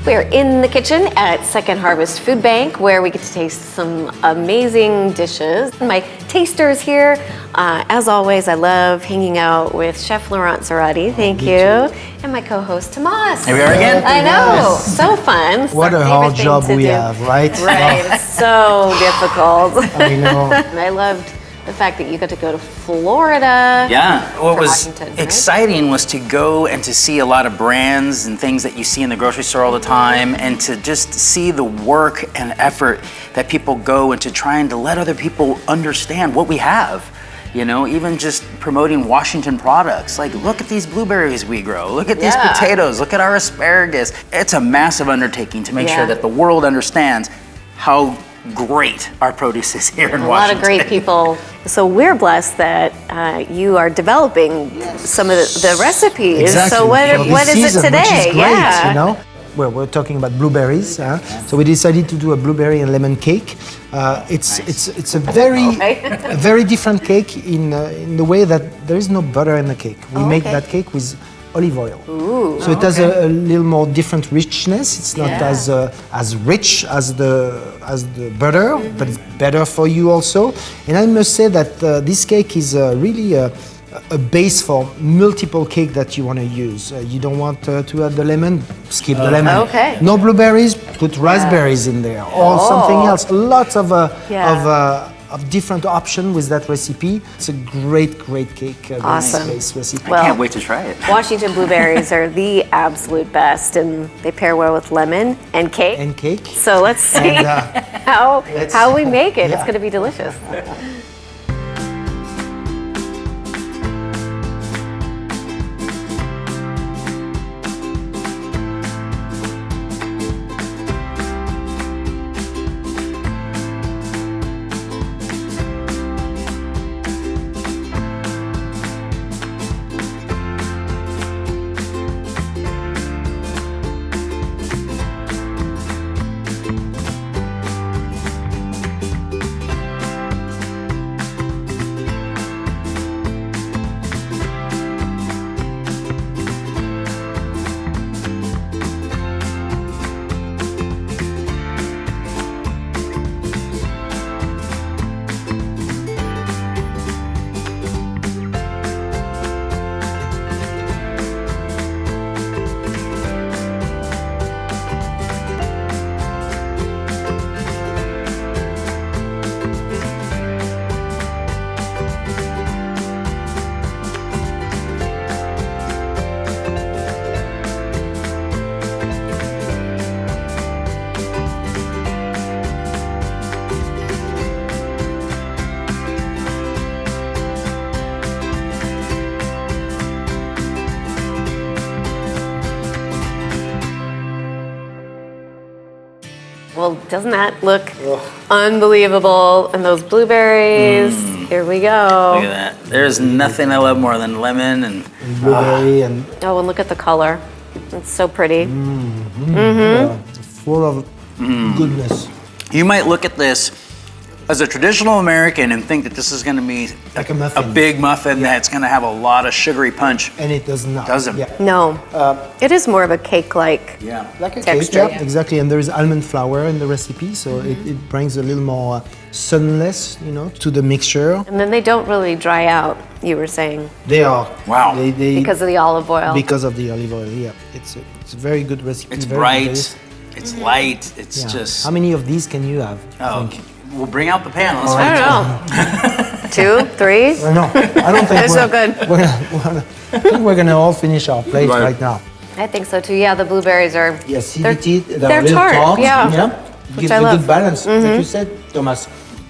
We're in the kitchen at Second Harvest Food Bank where we get to taste some amazing dishes. My taster's here. As always, I love hanging out with Chef Laurent Zarate. Thank you. And my co-host, Tomas. Here we are again. I know. So fun. What a hard job we have, right? Right. It's so difficult. I know. And I loved the fact that you got to go to Florida. Yeah, what was Washington, right? exciting was to go and to see a lot of brands and things that you see in the grocery store all the time, and to just see the work and effort that people go into trying to let other people understand what we have. You know, even just promoting Washington products. Like, look at these blueberries we grow. Look at these potatoes. Look at our asparagus. It's a massive undertaking to make sure that the world understands how great our produce is here in Washington. A lot of great people. So we're blessed that you are developing some of the recipes. Exactly. So what is it today? Which is great, you know? Well, we're talking about blueberries, so we decided to do a blueberry and lemon cake. It's a very different cake in the way that there is no butter in the cake. We make that cake with olive oil. Ooh, so it has a little more different richness. It's not as rich as the butter, but it's better for you also. And I must say that this cake is really a base for multiple cake that you want to use. You don't want to add the lemon, skip the lemon. Okay. No blueberries, put raspberries in there or something else. Lots of different options with that recipe. It's a great cake. Awesome. This recipe. I can't wait to try it. Washington blueberries are the absolute best, and they pair well with lemon and cake. So let's see how we make it. It's going to be delicious. Well, doesn't that look unbelievable? And those blueberries, here we go. Look at that. There's nothing I love more than lemon and blueberry and look at the color. It's so pretty. Full of goodness. You might look at this as a traditional American and think that this is going to be like a muffin. A big muffin that's going to have a lot of sugary punch. And it does not. Doesn't. Yeah. No. It is more of a cake-like like a texture. cake, exactly. And there is almond flour in the recipe, so it brings a little more sunless, to the mixture. And then they don't really dry out, you were saying. They are. Wow. Because of the olive oil. Because of the olive oil, yeah. It's a very good recipe. It's very bright. It's light. It's just. How many of these can you have? We'll bring out the pan. Let's I don't know. 2, 3? No, I don't think They're so good. I think we're gonna all finish our plate right now. I think so too. Yeah, the blueberries are. Yes, they're they're a little tart. Yeah. Gives I a love. good balance. Like you said, Thomas,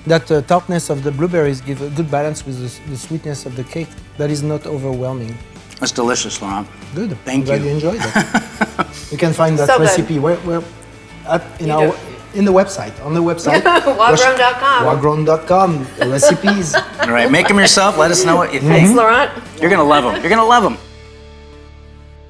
that tartness of the blueberries give a good balance with the sweetness of the cake. That is not overwhelming. It's delicious, Laurent. Good. Thank Glad you. you enjoyed that. You can find that So good. recipe in the website, on the website. Wagrown.com. Wagrown.com, the recipes. All right, make them yourself. Let us know what you think. Thanks, Laurent. You're going to love them. You're going to love them.